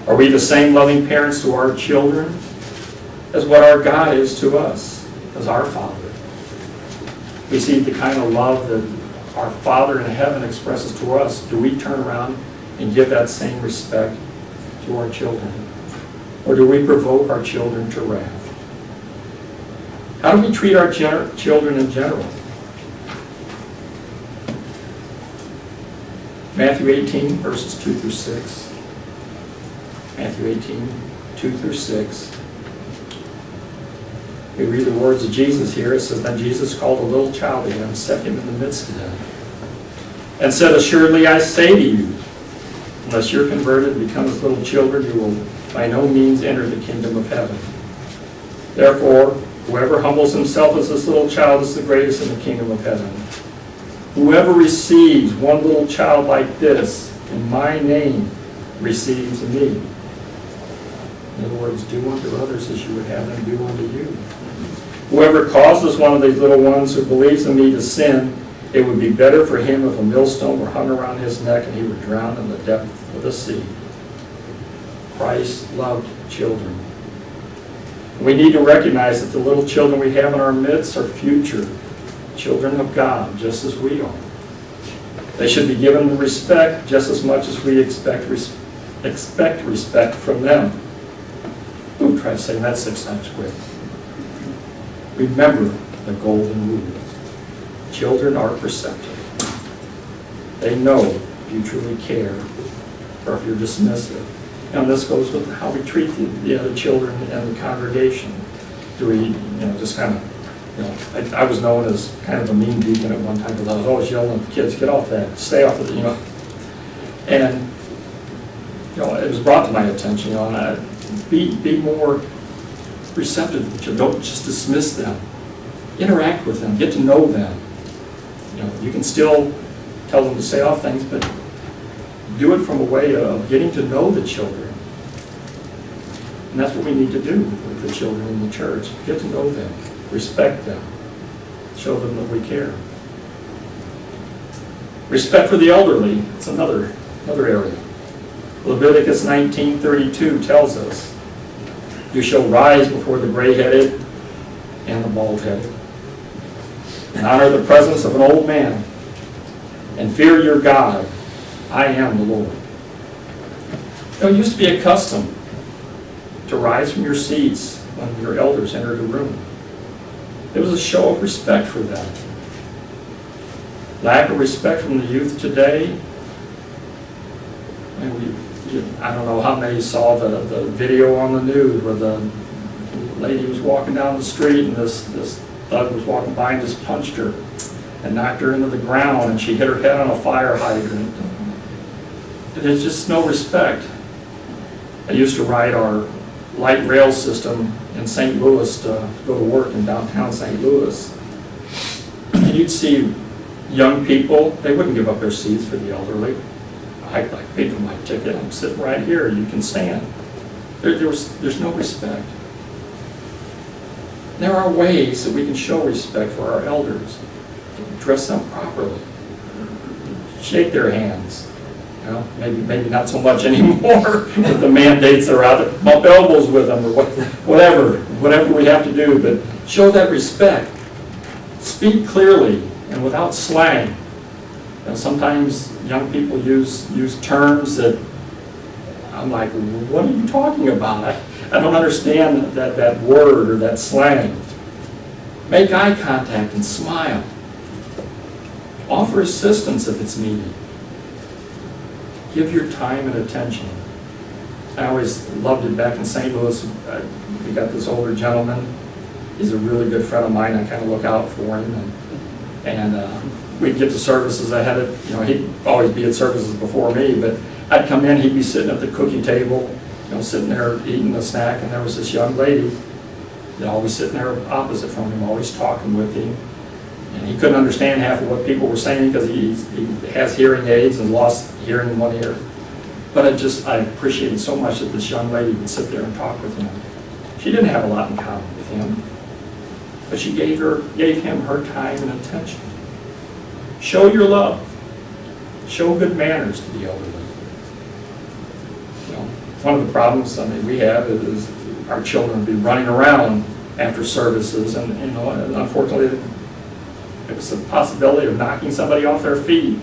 Are we the same loving parents to our children as what our God is to us, as our Father? We see the kind of love that our Father in heaven expresses to us. Do we turn around and give that same respect to our children? Or do we provoke our children to wrath? How do we treat our children in general? Matthew 18, verses 2 through 6. Matthew 18, 2 through 6. We read the words of Jesus here. It says, "Then Jesus called a little child to him, set him in the midst of them, and said, Assuredly I say to you, unless you're converted and become as little children, you will by no means enter the kingdom of heaven. Therefore, whoever humbles himself as this little child is the greatest in the kingdom of heaven. Whoever receives one little child like this in my name receives me. In other words, do unto others as you would have them do unto you. Whoever causes one of these little ones who believes in me to sin, it would be better for him if a millstone were hung around his neck and he were drowned in the depth of the sea. Christ loved children. We need to recognize that the little children we have in our midst are future children of God, just as we are. They should be given respect just as much as we expect respect from them. Ooh, try saying that 6 times quick. Remember the golden rule. Children are perceptive. They know if you truly care or if you're dismissive. And this goes with how we treat the other children in the congregation. Do we, just kind of, I was known as kind of a mean deacon at one time because I was always yelling at the kids, get off that, stay off of it, And, it was brought to my attention, and I be more receptive to children. Don't just dismiss them. Interact with them, get to know them. You can still tell them to say off things, but do it from a way of getting to know the children. And that's what we need to do with the children in the church. Get to know them, respect them, show them that we care. Respect for the elderly, it's another area. Leviticus 19:32 tells us, you shall rise before the gray-headed and the bald-headed, and honor the presence of an old man, and fear your God. I am the Lord. It used to be a custom to rise from your seats when your elders entered a room. It was a show of respect for them. Lack of respect from the youth today. I don't know how many saw the video on the news where the lady was walking down the street and this thug was walking by and just punched her and knocked her into the ground, and she hit her head on a fire hydrant. There's just no respect. I used to ride our light rail system in St. Louis to go to work in downtown St. Louis. And you'd see young people, they wouldn't give up their seats for the elderly. I paid for my ticket, I'm sitting right here, you can stand. There's no respect. There are ways that we can show respect for our elders. Dress them properly. Shake their hands. Maybe not so much anymore with the mandates that are out there. Bump elbows with them or whatever we have to do, but show that respect. Speak clearly and without slang. Sometimes young people use terms that I'm like, what are you talking about? I don't understand that word or that slang. Make eye contact and smile. Offer assistance if it's needed. Give your time and attention. I always loved it back in St. Louis. We got this older gentleman. He's a really good friend of mine. I kind of look out for him. And we'd get to services ahead of, he'd always be at services before me, but I'd come in, he'd be sitting at the cookie table, sitting there eating a snack, and there was this young lady that always sitting there opposite from him, always talking with him. And he couldn't understand half of what people were saying because he has hearing aids and lost hearing in one ear. But I appreciated so much that this young lady would sit there and talk with him. She didn't have a lot in common with him, but she gave him her time and attention. Show your love. Show good manners to the elderly. One of the problems we have is our children would be running around after services, and unfortunately, there's a possibility of knocking somebody off their feet.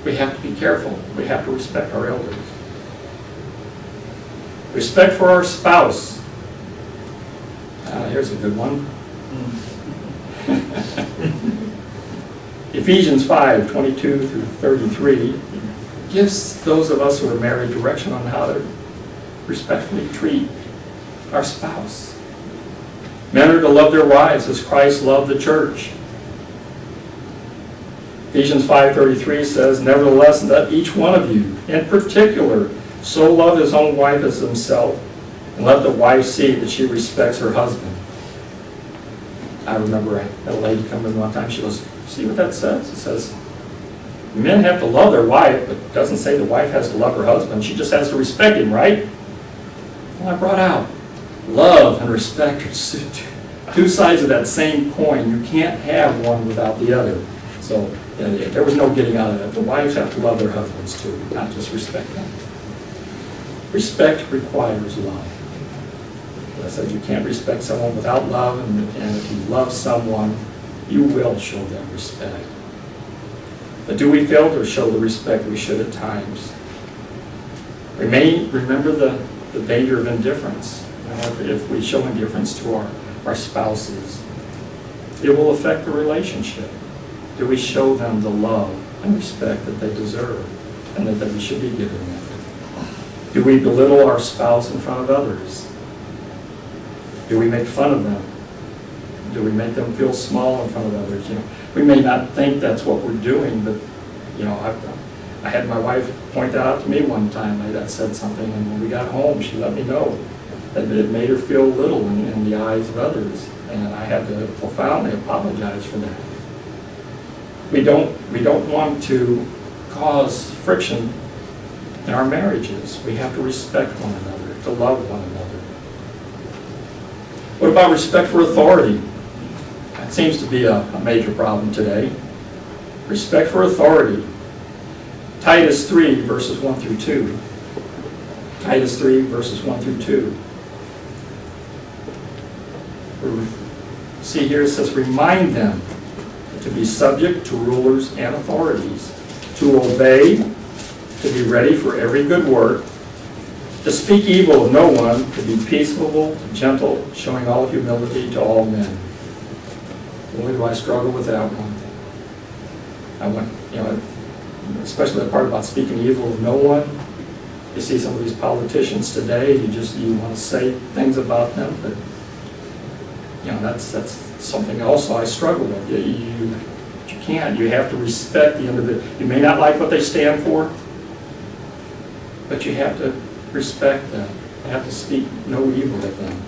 We have to be careful. We have to respect our elders. Respect for our spouse. Here's a good one. Ephesians 5:22 through 33 gives those of us who are married direction on how to respectfully treat our spouse. Men are to love their wives as Christ loved the church. Ephesians 5:33 says, nevertheless, let each one of you in particular so love his own wife as himself, and let the wife see that she respects her husband. I remember a lady come in one time, she goes, see what that says? It says, men have to love their wife, but it doesn't say the wife has to love her husband. She just has to respect him, right? Well, I brought out love and respect are two sides of that same coin. You can't have one without the other. So there was no getting out of that. The wives have to love their husbands too, not just respect them. Respect requires love. As I said, you can't respect someone without love, and if you love someone, you will show them respect. But do we fail to show the respect we should at times? Remember the danger of indifference. If we show indifference to our spouses, it will affect the relationship. Do we show them the love and respect that they deserve and that we should be giving them? Do we belittle our spouse in front of others? Do we make fun of them? Do we make them feel small in front of others? We may not think that's what we're doing, but I had my wife point that out to me one time. I said something, and when we got home, she let me know that it made her feel little in the eyes of others, and I had to profoundly apologize for that. We don't want to cause friction in our marriages. We have to respect one another, to love one another. What about respect for authority? That seems to be a major problem today. Respect for authority. Titus 3, verses 1 through 2. Titus 3, verses 1 through 2. See here it says, remind them to be subject to rulers and authorities, to obey, to be ready for every good work, to speak evil of no one, to be peaceable, gentle, showing all humility to all men. Boy, do I struggle with that one. Especially the part about speaking evil of no one. You see some of these politicians today, you want to say things about them, but that's something also I struggle with. You can't. You have to respect the individual. You may not like what they stand for, but you have to respect them. You have to speak no evil of them.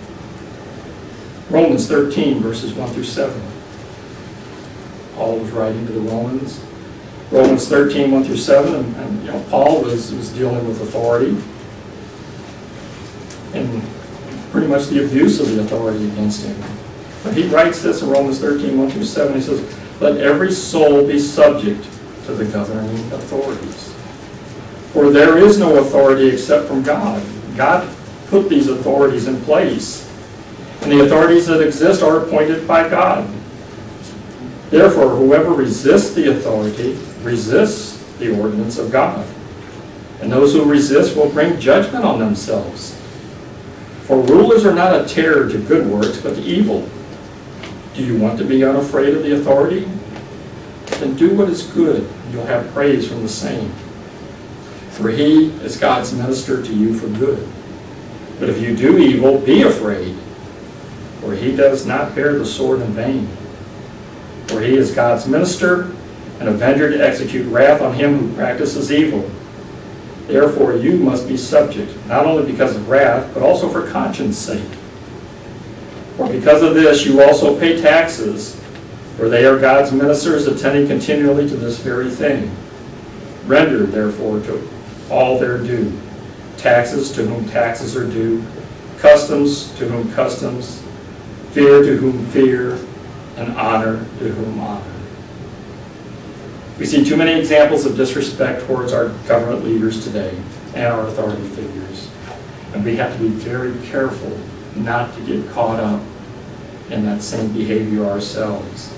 Romans 13, verses 1 through 7. Paul was writing to the Romans. Romans 13, 1 through 7, and Paul was dealing with authority and pretty much the abuse of the authority against him. But he writes this in Romans 13, 1 through 7. He says, let every soul be subject to the governing authorities. For there is no authority except from God. God put these authorities in place, and the authorities that exist are appointed by God. Therefore, whoever resists the authority resists the ordinance of God, and those who resist will bring judgment on themselves. For rulers are not a terror to good works, but to evil. Do you want to be unafraid of the authority? Then do what is good, and you'll have praise from the same. For he is God's minister to you for good. But if you do evil, be afraid, for he does not bear the sword in vain. For he is God's minister, an avenger to execute wrath on him who practices evil. Therefore you must be subject, not only because of wrath, but also for conscience sake. For because of this you also pay taxes, for they are God's ministers, attending continually to this very thing. Render, therefore, to all their due. Taxes to whom taxes are due, customs to whom customs, fear to whom fear, and honor to whom honor. We see too many examples of disrespect towards our government leaders today and our authority figures. And we have to be very careful not to get caught up in that same behavior ourselves.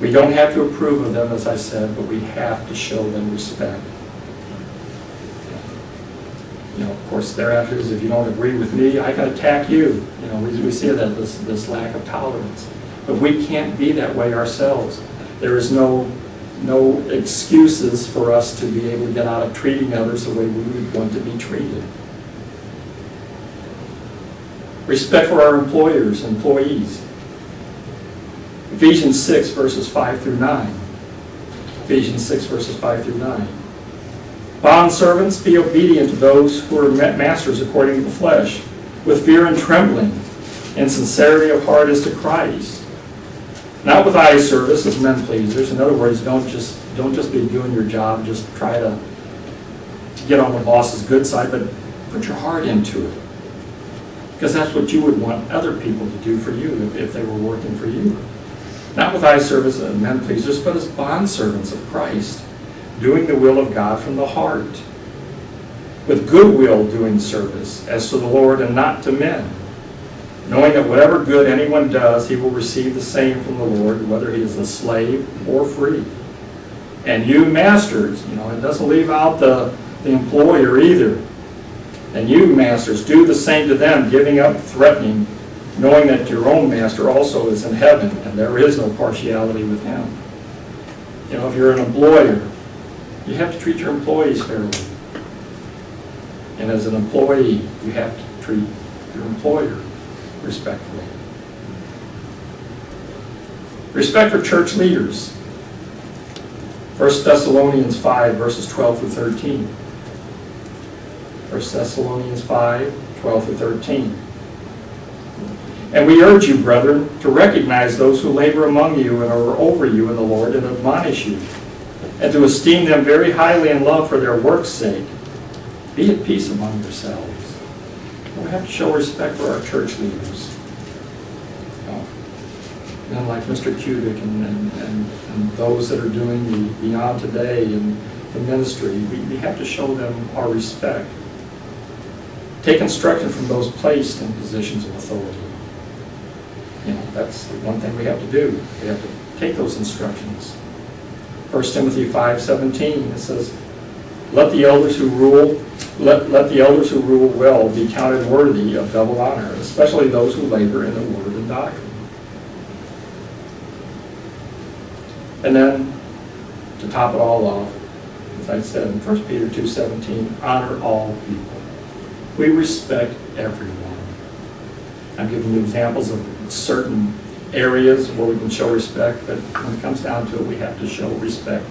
We don't have to approve of them, as I said, but we have to show them respect. Of course, thereafter is if you don't agree with me, I can attack you. We see that this lack of tolerance. But we can't be that way ourselves. There is no excuses for us to be able to get out of treating others the way we would want to be treated. Respect for our employers, employees. Ephesians 6, verses 5 through 9. Ephesians 6, verses 5 through 9. Bondservants, be obedient to those who are masters according to the flesh, with fear and trembling, and sincerity of heart as to Christ. Not with eye service as men pleasers. In other words, don't just be doing your job, just try to get on the boss's good side, but put your heart into it. Because that's what you would want other people to do for you if they were working for you. Not with eye service as men pleasers, but as bondservants of Christ, doing the will of God from the heart, with good will doing service as to the Lord and not to men, knowing that whatever good anyone does, he will receive the same from the Lord, whether he is a slave or free. And you masters, it doesn't leave out the employer either. And you masters, do the same to them, giving up threatening, knowing that your own master also is in heaven, and there is no partiality with him. If you're an employer, you have to treat your employees fairly. And as an employee, you have to treat your employer respectfully. Respect for church leaders. 1 Thessalonians 5, verses 12 through 13. 1 Thessalonians 5, 12 through 13. And we urge you, brethren, to recognize those who labor among you and are over you in the Lord and admonish you, and to esteem them very highly in love for their work's sake. Be at peace among yourselves. We have to show respect for our church leaders. Like Mr. Kubik and those that are doing the Beyond Today and the ministry, we have to show them our respect. Take instruction from those placed in positions of authority. That's the one thing we have to do. We have to take those instructions. 1 Timothy 5:17, it says, Let the elders who rule well be counted worthy of double honor, especially those who labor in the word and doctrine. And then, to top it all off, as I said in 1 Peter 2:17, honor all people. We respect everyone. I'm giving you examples of certain areas where we can show respect, but when it comes down to it, we have to show respect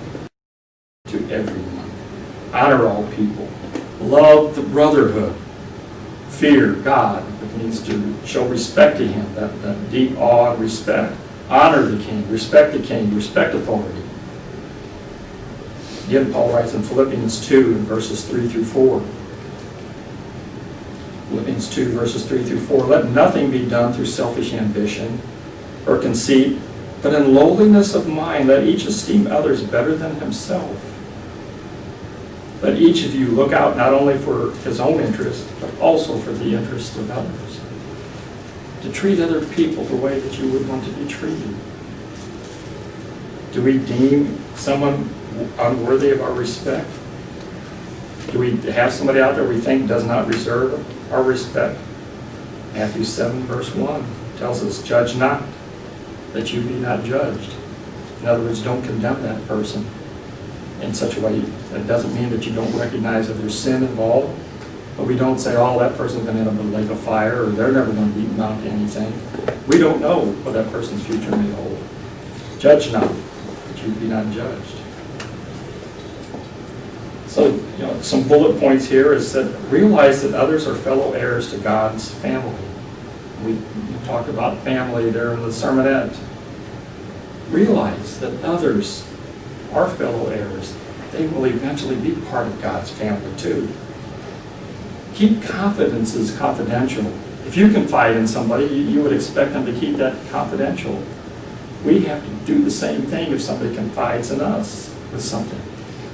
to everyone. Honor all people. Love the brotherhood. Fear God. It means to show respect to Him, that deep awe and respect. Honor the king, respect authority. Again, Paul writes in Philippians 2 in verses 3 through 4. Philippians 2 verses 3 through 4. Let nothing be done through selfish ambition or conceit, but in lowliness of mind let each esteem others better than himself. Let each of you look out not only for his own interest, but also for the interest of others. To treat other people the way that you would want to be treated. Do we deem someone unworthy of our respect? Do we have somebody out there we think does not deserve our respect? Matthew 7 verse 1 tells us, judge not, that you be not judged. In other words, don't condemn that person in such a way. That doesn't mean that you don't recognize that there's sin involved, but we don't say, oh, that person's going to end up in a lake of fire, or they're never going to amount to anything. We don't know what that person's future may hold. Judge not, that you be not judged. So, some bullet points here is that realize that others are fellow heirs to God's family. We talked about family there in the sermonette. Realize that others are fellow heirs. They will eventually be part of God's family too. Keep confidences confidential. If you confide in somebody, you would expect them to keep that confidential. We have to do the same thing if somebody confides in us with something.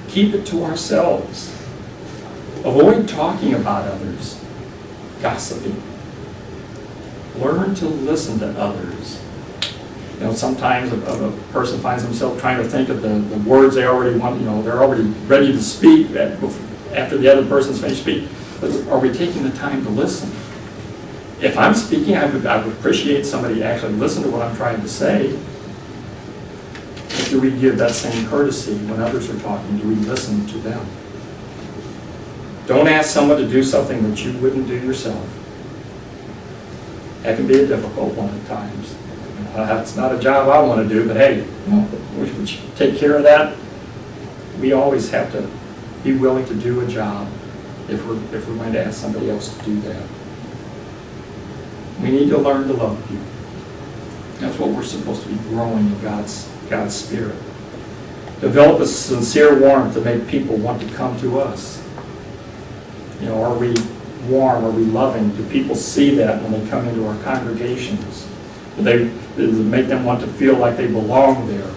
Keep it to ourselves. Avoid talking about others. Gossiping. Learn to listen to others. Sometimes a person finds himself trying to think of the words they already want, they're already ready to speak after the other person's finished speaking. But are we taking the time to listen? If I'm speaking, I would appreciate somebody actually listen to what I'm trying to say. But do we give that same courtesy when others are talking? Do we listen to them? Don't ask someone to do something that you wouldn't do yourself. That can be a difficult one at times. That's not a job I want to do, but hey, we should take care of that. We always have to be willing to do a job if we're going to ask somebody else to do that. We need to learn to love people. That's what we're supposed to be growing in God's Spirit. Develop a sincere warmth to make people want to come to us. Are we warm? Are we loving? Do people see that when they come into our congregations? Does it make them want to feel like they belong there?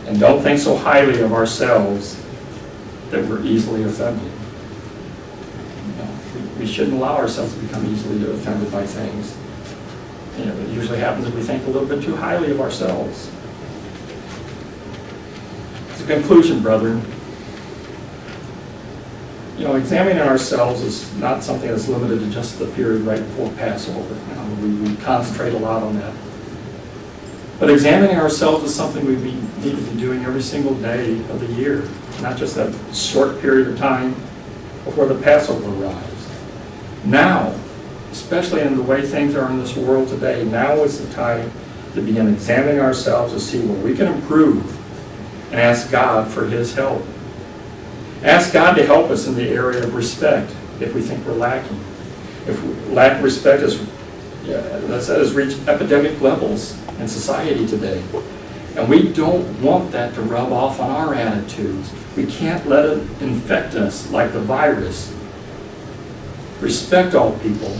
And don't think so highly of ourselves that we're easily offended. We shouldn't allow ourselves to become easily offended by things. It usually happens if we think a little bit too highly of ourselves. As a conclusion, brethren, examining ourselves is not something that's limited to just the period right before Passover. We concentrate a lot on that. But examining ourselves is something we need to be doing every single day of the year, not just that short period of time before the Passover arrives. Now, especially in the way things are in this world today, now is the time to begin examining ourselves to see where we can improve and ask God for His help. Ask God to help us in the area of respect if we think we're lacking. If lack of respect has reached epidemic levels in society today. And we don't want that to rub off on our attitudes. We can't let it infect us like the virus. Respect all people.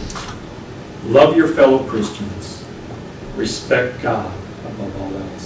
Love your fellow Christians. Respect God above all else.